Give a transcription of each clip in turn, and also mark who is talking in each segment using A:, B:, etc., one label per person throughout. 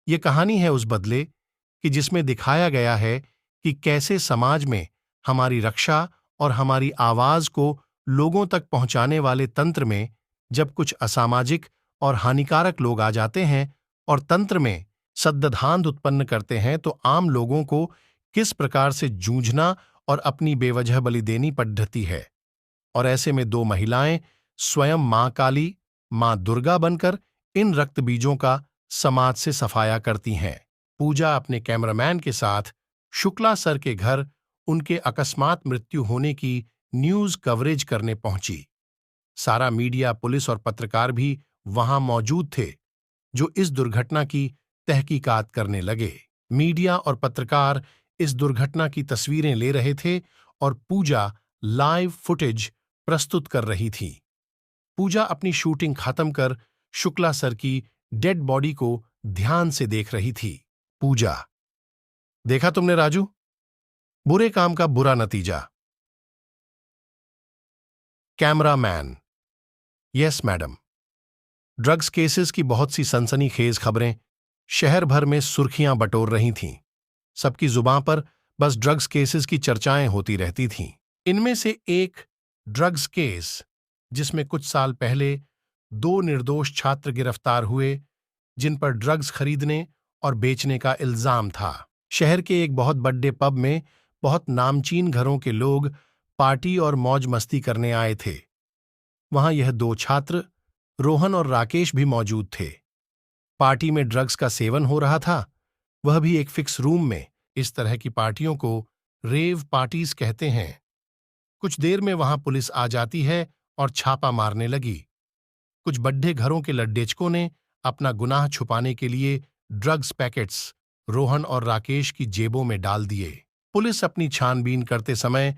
A: ये कहानी है उस बदले कि जिसमें दिखाया गया है कि कैसे समाज में हमारी रक्षा और हमारी आवाज को लोगों तक पहुंचाने वाले तंत्र में जब कुछ असामाजिक और हानिकारक लोग आ जाते हैं और तंत्र में सद्दधांध उत्पन्न करते हैं तो आम लोगों को किस प्रकार से जूझना और अपनी बेवजह बलि देनी पड़ती है। और ऐसे में दो महिलाएं स्वयं मां काली, मां दुर्गा बनकर इन रक्त बीजों का समाज से सफाया करती हैं। पूजा अपने कैमरामैन के साथ शुक्ला सर के घर उनके अकस्मात मृत्यु होने की न्यूज कवरेज करने पहुंची। सारा मीडिया, पुलिस और पत्रकार भी वहां मौजूद थे जो इस दुर्घटना की तहकीकात करने लगे। मीडिया और पत्रकार इस दुर्घटना की तस्वीरें ले रहे थे और पूजा लाइव फुटेज प्रस्तुत कर रही थी। पूजा अपनी शूटिंग खत्म कर शुक्ला सर की डेड बॉडी को ध्यान से देख रही थी। पूजा: देखा तुमने राजू, बुरे काम का बुरा नतीजा। Cameraman: yes madam. Drugs cases की बहुत सी सनसनीखेज खबरें शहर भर में सुर्खियां बटोर रही थीं। सबकी जुबां पर बस ड्रग्स केसेस की चर्चाएं होती रहती थीं। इनमें से एक ड्रग्स केस जिसमें कुछ साल पहले 2 निर्दोष छात्र गिरफ्तार हुए जिन पर ड्रग्स खरीदने और बेचने का इल्जाम था। शहर के एक बहुत बड़े पब में बहुत नामचीन घरों के लोग पार्टी और मौज मस्ती करने आए थे। वहां यह 2 छात्र रोहन और राकेश भी मौजूद थे। पार्टी में ड्रग्स का सेवन हो रहा था, वह भी एक फिक्स रूम में। इस तरह की पार्टियों को रेव पार्टीज कहते हैं। कुछ देर में वहां पुलिस आ जाती है और छापा मारने लगी। कुछ बड्ढे घरों के लड्डेचकों ने अपना गुनाह छुपाने के लिए ड्रग्स पैकेट्स रोहन और राकेश की जेबों में डाल दिए। पुलिस अपनी छानबीन करते समय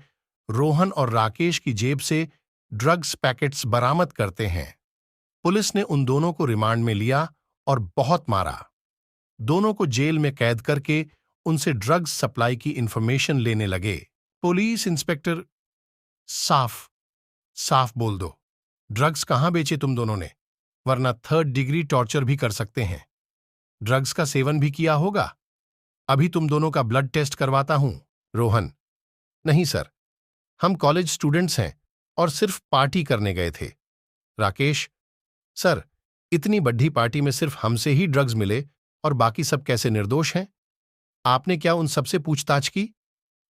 A: रोहन और राकेश की जेब से ड्रग्स पैकेट्स बरामद करते हैं। पुलिस ने उन दोनों को रिमांड में लिया और बहुत मारा। दोनों को जेल में कैद करके उनसे ड्रग्स सप्लाई की इंफॉर्मेशन लेने लगे। पुलिस इंस्पेक्टर: साफ साफ बोल दो, ड्रग्स कहां बेचे तुम दोनों ने, वरना 3rd डिग्री टॉर्चर भी कर सकते हैं। ड्रग्स का सेवन भी किया होगा। अभी तुम दोनों का ब्लड टेस्ट करवाता हूं। रोहन: नहीं सर, हम कॉलेज स्टूडेंट्स हैं और सिर्फ पार्टी करने गए थे। राकेश: सर, इतनी बड़ी पार्टी में सिर्फ हमसे ही ड्रग्स मिले और बाकी सब कैसे निर्दोष हैं? आपने क्या उन सबसे पूछताछ की?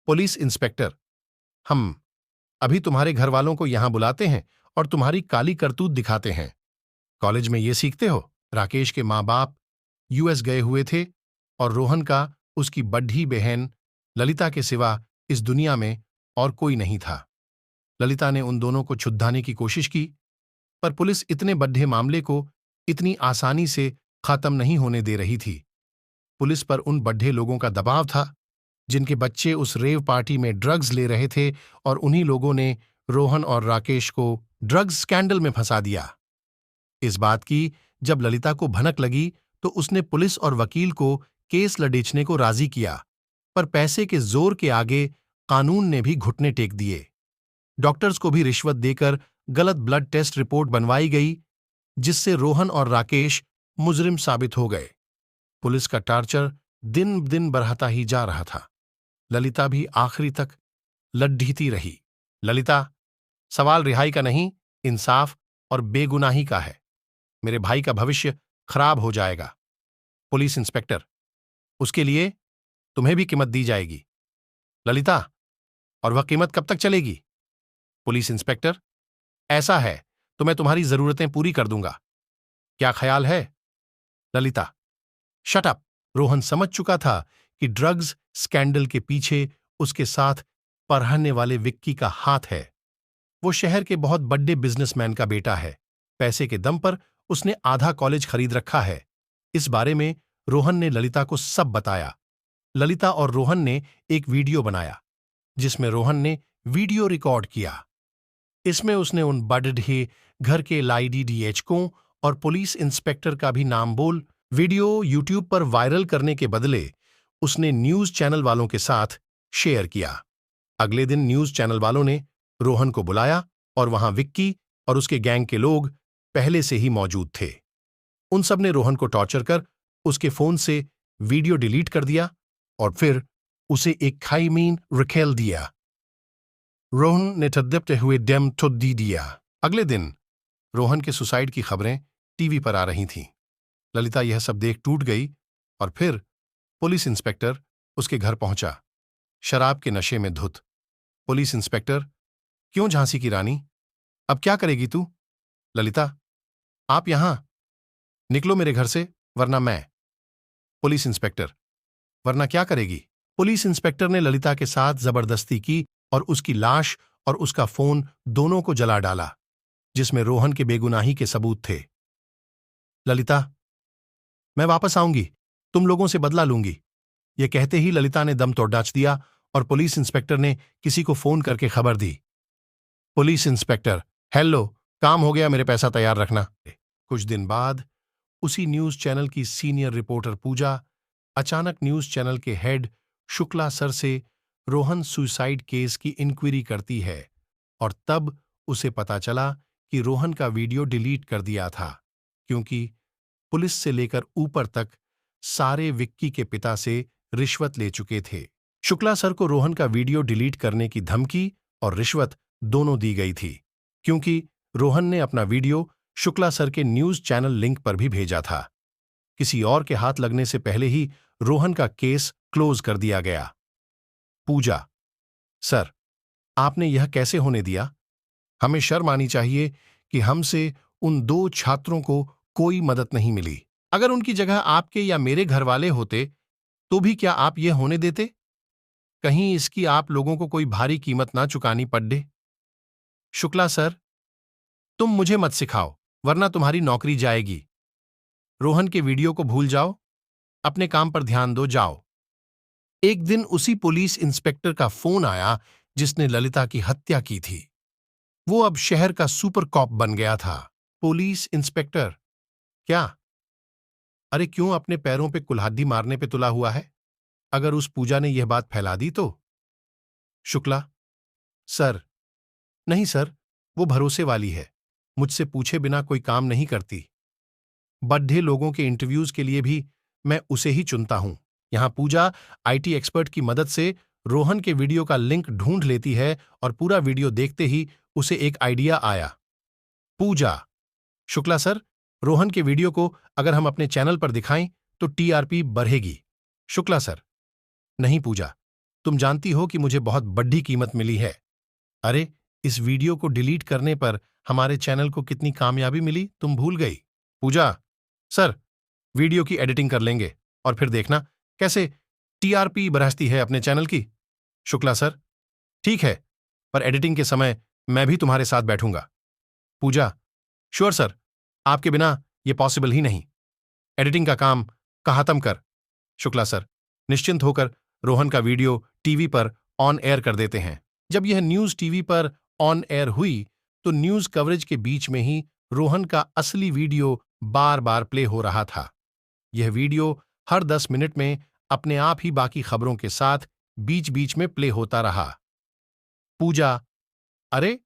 A: पुलिस इंस्पेक्टर: हम अभी तुम्हारे घर वालों को यहां बुलाते हैं और तुम्हारी काली करतूत दिखाते हैं। कॉलेज में ये सीखते हो? राकेश के माँ बाप यूएस गए हुए थे और रोहन का उसकी बड्ढी बहन ललिता के सिवा इस दुनिया में और कोई नहीं था। ललिता ने उन दोनों को छुड़ाने की कोशिश की, पर पुलिस इतने बड्ढे मामले को इतनी आसानी से खत्म नहीं होने दे रही थी। पुलिस पर उन बड्ढे लोगों का दबाव था जिनके बच्चे उस रेव पार्टी में ड्रग्स ले रहे थे और उन्हीं लोगों ने रोहन और राकेश को ड्रग्स स्कैंडल में फंसा दिया। इस बात की जब ललिता को भनक लगी तो उसने पुलिस और वकील को केस लड़ेचने को राजी किया, पर पैसे के जोर के आगे कानून ने भी घुटने टेक दिए। डॉक्टर्स को भी रिश्वत देकर गलत ब्लड टेस्ट रिपोर्ट बनवाई गई, जिससे रोहन और राकेश मुजरिम साबित हो गए। पुलिस का टार्चर दिन दिन बढ़ता ही जा रहा था। ललिता भी आखिरी तक लड्ढीती रही। ललिता, सवाल रिहाई का नहीं, इंसाफ और बेगुनाही का है। मेरे भाई का भविष्य खराब हो जाएगा। पुलिस इंस्पेक्टर: उसके लिए तुम्हें भी कीमत दी जाएगी। ललिता: और वह कीमत कब तक चलेगी? पुलिस इंस्पेक्टर: ऐसा है तो मैं तुम्हारी जरूरतें पूरी कर दूंगा। क्या ख्याल है? Lalita: shut up. रोहन समझ चुका था कि ड्रग्स स्कैंडल के पीछे उसके साथ पढ़ने वाले विक्की का हाथ है। वो शहर के बहुत बड़े बिजनेसमैन का बेटा है। पैसे के दम पर उसने आधा कॉलेज खरीद रखा है। इस बारे में रोहन ने ललिता को सब बताया। ललिता और रोहन ने एक वीडियो बनाया जिसमें रोहन ने वीडियो रिकॉर्ड किया। इसमें उसने उन बड़े घर के लाईडीडीएचकों और पुलिस इंस्पेक्टर का भी नाम बोल वीडियो यूट्यूब पर वायरल करने के बदले उसने न्यूज चैनल वालों के साथ शेयर किया। अगले दिन न्यूज चैनल वालों ने रोहन को बुलाया और वहां विक्की और उसके गैंग के लोग पहले से ही मौजूद थे। उन सब ने रोहन को टॉर्चर कर उसके फोन से वीडियो डिलीट कर दिया और फिर उसे एक खाई में रखेल दिया। रोहन ने तड़पते हुए डेम तो दी दिया। अगले दिन रोहन के सुसाइड की खबरें टीवी पर आ रही थीं। ललिता यह सब देख टूट गई और फिर पुलिस इंस्पेक्टर उसके घर पहुंचा, शराब के नशे में धुत। पुलिस इंस्पेक्टर, क्यों झांसी की रानी, अब क्या करेगी तू? ललिता, आप यहां निकलो मेरे घर से, वरना मैं। पुलिस इंस्पेक्टर, वरना क्या करेगी? पुलिस इंस्पेक्टर ने ललिता के साथ जबरदस्ती की और उसकी लाश और उसका फोन दोनों को जला डाला, जिसमें रोहन के बेगुनाही के सबूत थे। ललिता, मैं वापस आऊंगी, तुम लोगों से बदला लूंगी। यह कहते ही ललिता ने दम तोड़ डाच दिया और पुलिस इंस्पेक्टर ने किसी को फोन करके खबर दी। पुलिस इंस्पेक्टर, हेलो, काम हो गया, मेरे पैसा तैयार रखना। कुछ दिन बाद उसी न्यूज चैनल की सीनियर रिपोर्टर पूजा अचानक न्यूज चैनल के हेड शुक्ला सर से रोहन सुसाइड केस की इंक्वायरी करती है और तब उसे पता चला कि रोहन का वीडियो डिलीट कर दिया था, क्योंकि पुलिस से लेकर ऊपर तक सारे विक्की के पिता से रिश्वत ले चुके थे। शुक्ला सर को रोहन का वीडियो डिलीट करने की धमकी और रिश्वत दोनों दी गई थी, क्योंकि रोहन ने अपना वीडियो शुक्ला सर के न्यूज चैनल लिंक पर भी भेजा था। किसी और के हाथ लगने से पहले ही रोहन का केस क्लोज कर दिया गया। पूजा, सर, आपने यह कैसे होने दिया? हमें शर्म आनी चाहिए कि हमसे उन 2 छात्रों को कोई मदद नहीं मिली। अगर उनकी जगह आपके या मेरे घर वाले होते तो भी क्या आप यह होने देते? कहीं इसकी आप लोगों को कोई भारी कीमत ना चुकानी पड़े। शुक्ला सर, तुम मुझे मत सिखाओ, वरना तुम्हारी नौकरी जाएगी। रोहन के वीडियो को भूल जाओ, अपने काम पर ध्यान दो, जाओ। एक दिन उसी पुलिस इंस्पेक्टर का फोन आया जिसने ललिता की हत्या की थी। वो अब शहर का सुपर कॉप बन गया था। पुलिस इंस्पेक्टर, क्या? अरे क्यों अपने पैरों पे कुल्हाड़ी मारने पे तुला हुआ है? अगर उस पूजा ने यह बात फैला दी तो? शुक्ला, सर, नहीं सर, वो भरोसे वाली है, मुझसे पूछे बिना कोई काम नहीं करती। बड्ढे लोगों के इंटरव्यूज के लिए भी मैं उसे ही चुनता हूं। यहां पूजा आईटी एक्सपर्ट की मदद से रोहन के वीडियो का लिंक ढूंढ लेती है और पूरा वीडियो देखते ही उसे एक आइडिया आया। पूजा, शुक्ला सर, रोहन के वीडियो को अगर हम अपने चैनल पर दिखाएं तो टीआरपी बढ़ेगी। शुक्ला सर, नहीं पूजा, तुम जानती हो कि मुझे बहुत बड़ी कीमत मिली है। अरे, इस वीडियो को डिलीट करने पर हमारे चैनल को कितनी कामयाबी मिली, तुम भूल गई। पूजा, सर, वीडियो की एडिटिंग कर लेंगे और फिर देखना कैसे टीआरपी बढ़ाती है अपने चैनल की। शुक्ला सर, ठीक है, पर एडिटिंग के समय मैं भी तुम्हारे साथ बैठूंगा। पूजा, श्योर सर, आपके बिना यह पॉसिबल ही नहीं। एडिटिंग का काम खत्म कर। शुक्ला सर, निश्चिंत होकर रोहन का वीडियो टीवी पर ऑन एयर कर देते हैं। जब यह न्यूज टीवी पर ऑन एयर हुई तो न्यूज कवरेज के बीच में ही रोहन का असली वीडियो बार बार प्ले हो रहा था। यह वीडियो हर 10 मिनट में अपने आप ही बाकी खबरों के साथ बीच बीच में प्ले होता रहा। पूजा, अरे,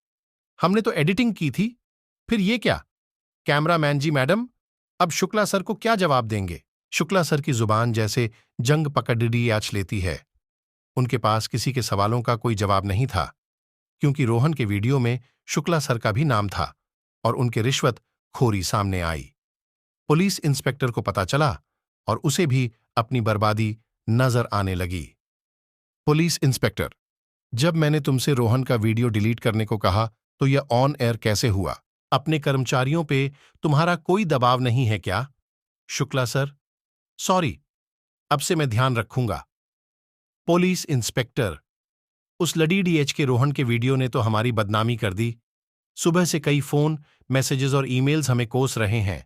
A: हमने तो एडिटिंग की थी, फिर ये क्या? कैमरामैन जी, मैडम, अब शुक्ला सर को क्या जवाब देंगे? शुक्ला सर की जुबान जैसे जंग पकड़ी आँच लेती है। उनके पास किसी के सवालों का कोई जवाब नहीं था, क्योंकि रोहन के वीडियो में शुक्ला सर का भी नाम था और उनके रिश्वत खोरी सामने आई। पुलिस इंस्पेक्टर को पता चला और उसे भी अपनी बर्बादी नजर आने लगी। पुलिस इंस्पेक्टर, जब मैंने तुमसे रोहन का वीडियो डिलीट करने को कहा तो यह ऑन एयर कैसे हुआ? अपने कर्मचारियों पे तुम्हारा कोई दबाव नहीं है क्या? शुक्ला सर, सॉरी, अब से मैं ध्यान रखूंगा। पुलिस इंस्पेक्टर, उस लडीडीएच के रोहन के वीडियो ने तो हमारी बदनामी कर दी। सुबह से कई फोन, मैसेजेस और ईमेल्स हमें कोस रहे हैं।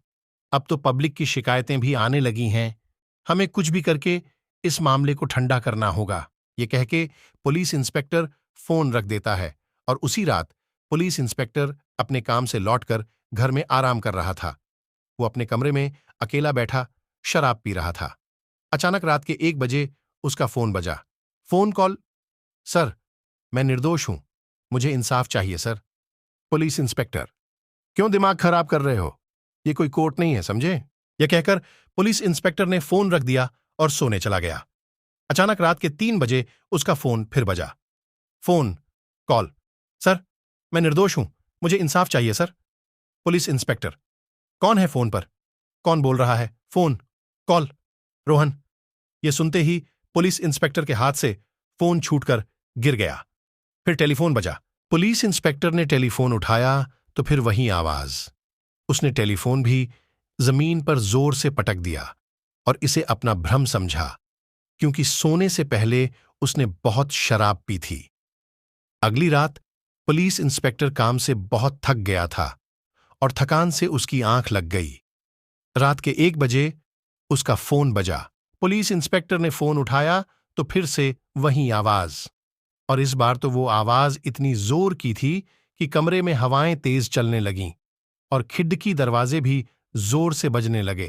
A: अब तो पब्लिक की शिकायतें भी आने लगी हैं। हमें कुछ भी करके इस मामले को ठंडा करना होगा। ये कह के पुलिस इंस्पेक्टर फोन रख देता है और उसी रात पुलिस इंस्पेक्टर अपने काम से लौटकर घर में आराम कर रहा था। वो अपने कमरे में अकेला बैठा शराब पी रहा था। अचानक रात के 1 बजे उसका फोन बजा। फोन कॉल, सर, मैं निर्दोष हूं, मुझे इंसाफ चाहिए सर। पुलिस इंस्पेक्टर, क्यों दिमाग खराब कर रहे हो? ये कोई कोर्ट नहीं है, समझे? यह कहकर पुलिस इंस्पेक्टर ने फोन रख दिया और सोने चला गया। अचानक रात के 3 बजे उसका फोन फिर बजा। Phone call. सर, मैं निर्दोष हूं, मुझे इंसाफ चाहिए सर। Police inspector. कौन है फोन पर? कौन बोल रहा है? Phone call. रोहन। यह सुनते ही पुलिस इंस्पेक्टर के हाथ से फोन छूटकर गिर गया। फिर टेलीफोन बजा। पुलिस इंस्पेक्टर ने टेलीफोन उठाया तो फिर वही आवाज। उसने टेलीफोन भी जमीन पर जोर से पटक दिया और इसे अपना भ्रम समझा, क्योंकि सोने से पहले उसने बहुत शराब पी थी। अगली रात पुलिस इंस्पेक्टर काम से बहुत थक गया था और थकान से उसकी आंख लग गई। रात के 1 बजे उसका फोन बजा। पुलिस इंस्पेक्टर ने फोन उठाया तो फिर से वही आवाज, और इस बार तो वो आवाज इतनी जोर की थी कि कमरे में हवाएं तेज चलने लगीं और खिड़की दरवाजे भी जोर से बजने लगे।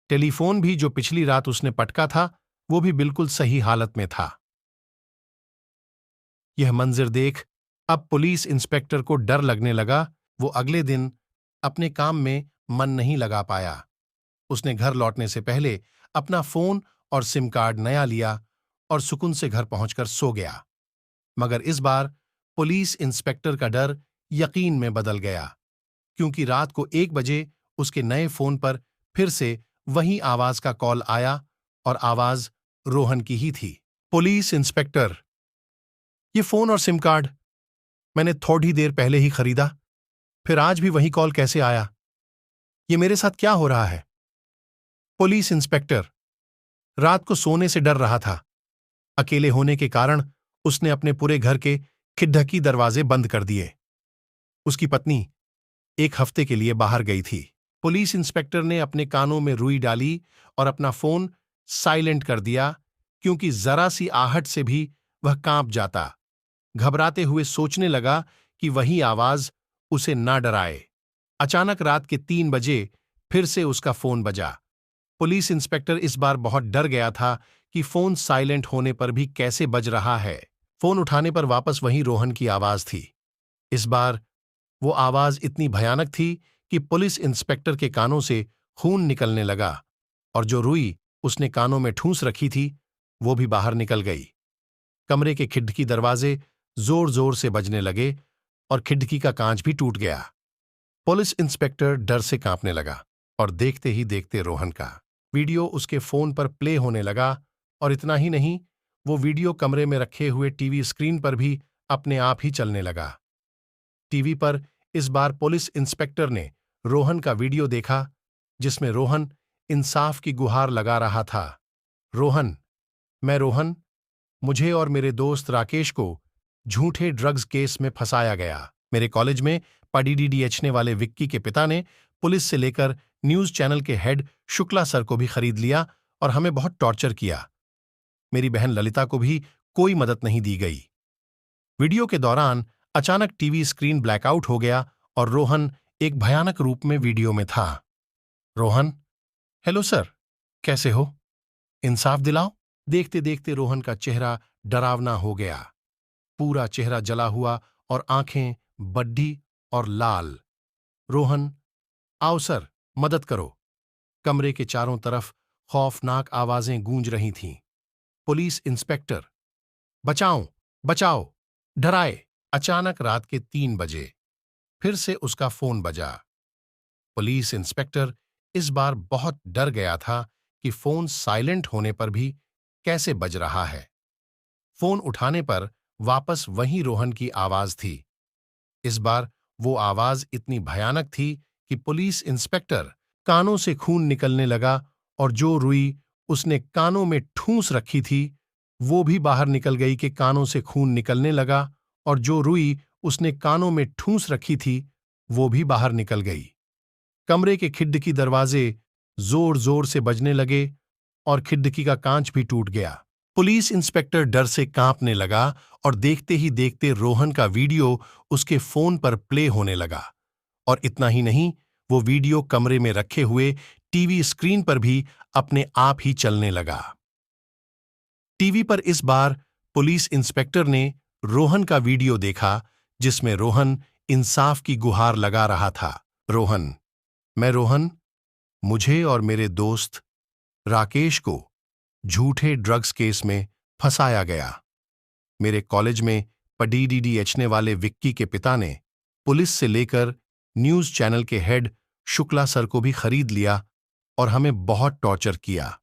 A: टेलीफोन भी जो पिछली रात उसने पटका था वो भी बिल्कुल सही हालत में था। यह मंजिर देख अब पुलिस इंस्पेक्टर को डर लगने लगा। वो अगले दिन अपने काम में मन नहीं लगा पाया। उसने घर लौटने से पहले अपना फोन और सिम कार्ड नया लिया और सुकून से घर पहुंचकर सो गया। मगर इस बार पुलिस इंस्पेक्टर का डर यकीन में बदल गया, क्योंकि रात को 1 बजे उसके नए फोन पर फिर से वही आवाज का कॉल आया और आवाज रोहन की ही थी। Police inspector. ये फोन और सिम कार्ड मैंने थोड़ी देर पहले ही खरीदा, फिर आज भी वही कॉल कैसे आया? ये मेरे साथ क्या हो रहा है? Police inspector. रात को सोने से डर रहा था। अकेले होने के कारण उसने अपने पूरे घर के खिड़की दरवाजे बंद कर दिए। उसकी पत्नी 1 हफ्ते के लिए बाहर गई थी। पुलिस इंस्पेक्टर ने अपने कानों में रुई डाली और अपना फोन साइलेंट कर दिया, क्योंकि जरा सी आहट से भी वह कांप जाता। घबराते हुए सोचने लगा कि वही आवाज उसे ना डराए। अचानक रात के 3 बजे फिर से उसका फोन बजा। पुलिस इंस्पेक्टर इस बार बहुत डर गया था कि फोन साइलेंट होने पर भी कैसे बज रहा है। फोन उठाने पर वापस वही रोहन की आवाज थी। इस बार वो आवाज इतनी भयानक थी कि पुलिस इंस्पेक्टर के कानों से खून निकलने लगा और जो रुई उसने कानों में ठूंस रखी थी वो भी बाहर निकल गई। कमरे के खिड़की दरवाजे जोर जोर से बजने लगे और खिड़की का कांच भी टूट गया। पुलिस इंस्पेक्टर डर से कांपने लगा और देखते ही देखते रोहन का वीडियो उसके फोन पर प्ले होने लगा। और इतना ही नहीं, वो वीडियो कमरे में रखे हुए टीवी स्क्रीन पर भी अपने आप ही चलने लगा। टीवी पर इस बार पुलिस इंस्पेक्टर ने रोहन का वीडियो देखा, जिसमें रोहन इंसाफ की गुहार लगा रहा था। रोहन, मैं रोहन, मुझे और मेरे दोस्त राकेश को झूठे ड्रग्स केस में फंसाया गया। मेरे कॉलेज में पढ़ी बेचने वाले विक्की के पिता ने पुलिस से लेकर न्यूज चैनल के हेड शुक्ला सर को भी खरीद लिया और हमें बहुत टॉर्चर किया। मेरी बहन ललिता को भी कोई मदद नहीं दी गई। वीडियो के दौरान अचानक टीवी स्क्रीन ब्लैकआउट हो गया और रोहन एक भयानक रूप में वीडियो में था। रोहन, हेलो सर, कैसे हो? इंसाफ दिलाओ। देखते देखते रोहन का चेहरा डरावना हो गया। पूरा चेहरा जला हुआ और आंखें बड्ढी और लाल। रोहन, आओ सर, मदद करो। कमरे के चारों तरफ खौफनाक आवाजें गूंज रही थीं। पुलिस इंस्पेक्टर, बचाओ, बचाओ, डराए। अचानक रात के 3 बजे फिर से उसका फोन बजा। पुलिस इंस्पेक्टर इस बार बहुत डर गया था कि फोन साइलेंट होने पर भी कैसे बज रहा है। फोन उठाने पर वापस वही रोहन की आवाज थी। इस बार वो आवाज इतनी भयानक थी कि पुलिस इंस्पेक्टर कानों से खून निकलने लगा और जो रुई उसने कानों में ठूंस रखी थी वो भी बाहर निकल गई कि कानों से खून निकलने लगा और जो रुई उसने कानों में ठूंस रखी थी वो भी बाहर निकल गई। कमरे के खिड़की दरवाजे जोर जोर से बजने लगे और खिड़की का कांच भी टूट गया। पुलिस इंस्पेक्टर डर से कांपने लगा और देखते ही देखते रोहन का वीडियो उसके फोन पर प्ले होने लगा। और इतना ही नहीं, वो वीडियो कमरे में रखे हुए टीवी स्क्रीन पर भी अपने आप ही चलने लगा। टीवी पर इस बार पुलिस इंस्पेक्टर ने रोहन का वीडियो देखा, जिसमें रोहन इंसाफ की गुहार लगा रहा था। रोहन, मैं रोहन, मुझे और मेरे दोस्त राकेश को झूठे ड्रग्स केस में फंसाया गया। मेरे कॉलेज में पढ़ने बेचने वाले विक्की के पिता ने पुलिस से लेकर न्यूज चैनल के हेड शुक्ला सर को भी खरीद लिया और हमें बहुत टॉर्चर किया।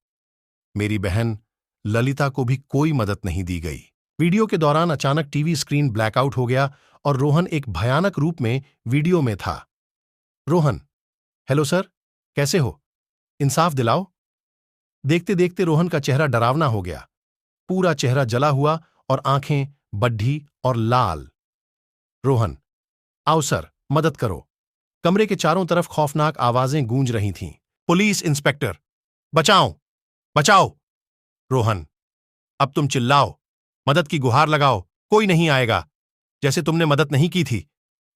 A: मेरी बहन ललिता को भी कोई मदद नहीं दी गई। वीडियो के दौरान अचानक टीवी स्क्रीन ब्लैकआउट हो गया और रोहन एक भयानक रूप में वीडियो में था। रोहन, हेलो सर, कैसे हो? इंसाफ दिलाओ। देखते देखते रोहन का चेहरा डरावना हो गया। पूरा चेहरा जला हुआ और आंखें बड्ढी और लाल। रोहन, आओ सर, मदद करो। कमरे के चारों तरफ खौफनाक आवाजें गूंज रही थीं। पुलिस इंस्पेक्टर, बचाओ, बचाओ। रोहन, अब तुम चिल्लाओ, मदद की गुहार लगाओ, कोई नहीं आएगा। जैसे तुमने मदद नहीं की थी।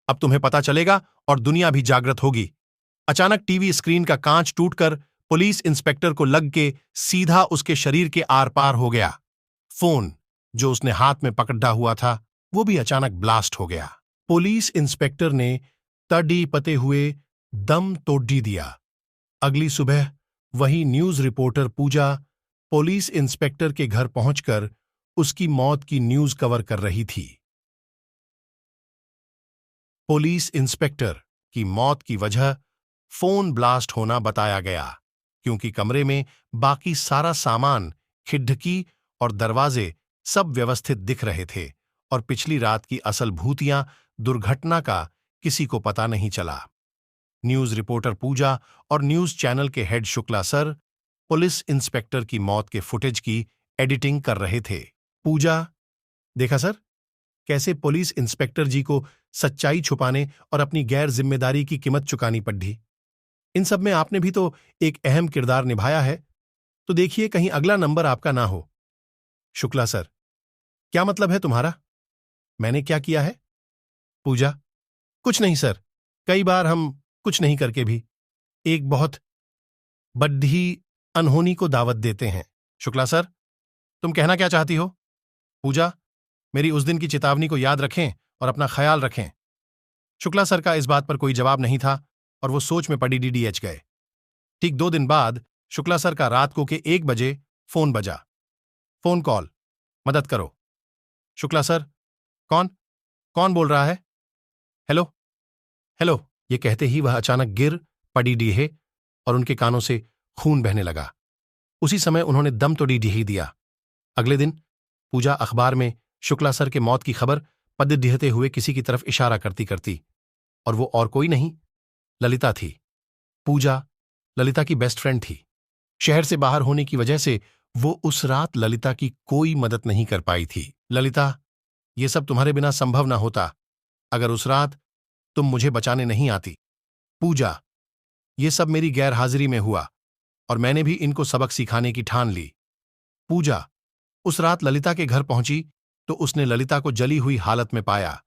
A: अब तुम्हें पता चलेगा और दुनिया भी जागृत होगी। अचानक टीवी स्क्रीन का कांच टूटकर पुलिस इंस्पेक्टर को लग के सीधा उसके शरीर के आर पार हो गया। फोन जो उसने हाथ में पकड़ा हुआ था वो भी अचानक ब्लास्ट हो गया। पुलिस इंस्पेक्टर ने तड़ी पते हुए दम तोड़ दिया। अगली सुबह वही न्यूज रिपोर्टर पूजा पुलिस इंस्पेक्टर के घर पहुंचकर उसकी मौत की न्यूज कवर कर रही थी। पुलिस इंस्पेक्टर की मौत की वजह फोन ब्लास्ट होना बताया गया, क्योंकि कमरे में बाकी सारा सामान, खिड़की और दरवाजे सब व्यवस्थित दिख रहे थे और पिछली रात की असल भूतिया दुर्घटना का किसी को पता नहीं चला। न्यूज रिपोर्टर पूजा और न्यूज चैनल के head Shukla sir police inspector की मौत के फुटेज की एडिटिंग कर रहे थे। पूजा, देखा सर, कैसे पुलिस इंस्पेक्टर जी को सच्चाई छुपाने और अपनी गैर जिम्मेदारी की कीमत चुकानी पड़ी। इन सब में आपने भी तो एक अहम किरदार निभाया है, तो देखिए कहीं अगला नंबर आपका ना हो। शुक्ला सर, क्या मतलब है तुम्हारा? मैंने क्या किया है? पूजा, कुछ नहीं सर, कई बार हम कुछ नहीं करके भी एक बहुत बड़ी अनहोनी को दावत देते हैं। शुक्ला सर, तुम कहना क्या चाहती हो? पूजा, मेरी उस दिन की चेतावनी को याद रखें और अपना ख्याल रखें। शुक्ला सर का इस बात पर कोई जवाब नहीं था और वो सोच में पड़ी डीडीएच गए। ठीक 2 दिन बाद शुक्ला सर का रात को के 1 बजे फोन बजा। फोन कॉल, मदद करो। शुक्ला सर, कौन कौन बोल रहा है? हेलो हेलो, ये कहते ही वह अचानक गिर पड़ी डीहे और उनके कानों से खून बहने लगा। उसी समय उन्होंने दम तोड़ी ढीही दिया। अगले दिन पूजा अखबार में शुक्ला सर के मौत की खबर पद दिहते हुए किसी की तरफ इशारा करती करती, और वो और कोई नहीं, ललिता थी। पूजा ललिता की बेस्ट फ्रेंड थी। शहर से बाहर होने की वजह से वो उस रात ललिता की कोई मदद नहीं कर पाई थी। ललिता, ये सब तुम्हारे बिना संभव ना होता अगर उस रात तुम मुझे बचाने नहीं आती। पूजा, ये सब मेरी गैर हाजिरी में हुआ और मैंने भी इनको सबक सिखाने की ठान ली। पूजा, उस रात ललिता के घर पहुंची तो उसने ललिता को जली हुई हालत में पाया।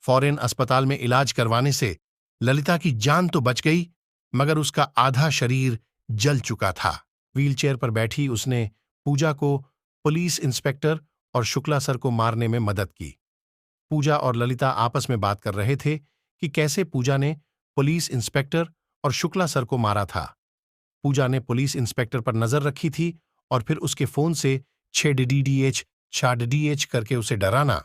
A: फौरन अस्पताल में इलाज करवाने से ललिता की जान तो बच गई, मगर उसका आधा शरीर जल चुका था। व्हीलचेयर पर बैठी उसने पूजा को पुलिस इंस्पेक्टर और शुक्ला सर को मारने में मदद की। पूजा और ललिता आपस में बात कर रहे थे कि कैसे पूजा ने पुलिस इंस्पेक्टर और शुक्ला सर को मारा था। पूजा ने पुलिस इंस्पेक्टर पर नजर रखी थी और फिर उसके फोन से 6DDH 6DDH करके उसे डराना,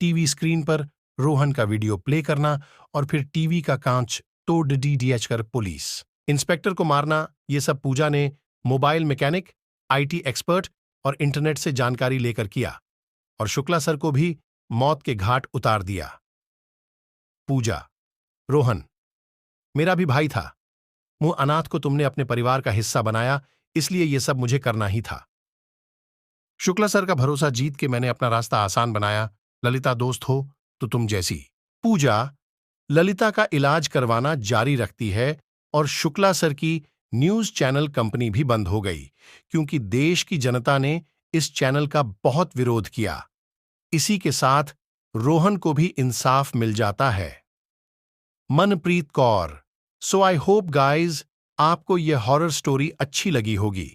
A: टीवी स्क्रीन पर रोहन का वीडियो प्ले करना और फिर टीवी का कांच तोड़ DDH कर पुलिस इंस्पेक्टर को मारना, ये सब पूजा ने मोबाइल मैकेनिक, IT एक्सपर्ट और इंटरनेट से जानकारी लेकर किया और शुक्ला सर को भी मौत के घाट उतार दिया। पूजा, रोहन, मेरा भी भाई था। मुंह अनाथ को तुमने अपने परिवार का हिस्सा बनाया, इसलिए यह सब मुझे करना ही था। शुक्ला सर का भरोसा जीत के मैंने अपना रास्ता आसान बनाया। ललिता दोस्त हो तो तुम जैसी। पूजा ललिता का इलाज करवाना जारी रखती है और शुक्ला सर की न्यूज चैनल कंपनी भी बंद हो गई, क्योंकि देश की जनता ने इस चैनल का बहुत विरोध किया। इसी के साथ रोहन को भी इंसाफ मिल जाता है। मनप्रीत कौर। सो आई होप गाइज आपको यह हॉरर स्टोरी अच्छी लगी होगी।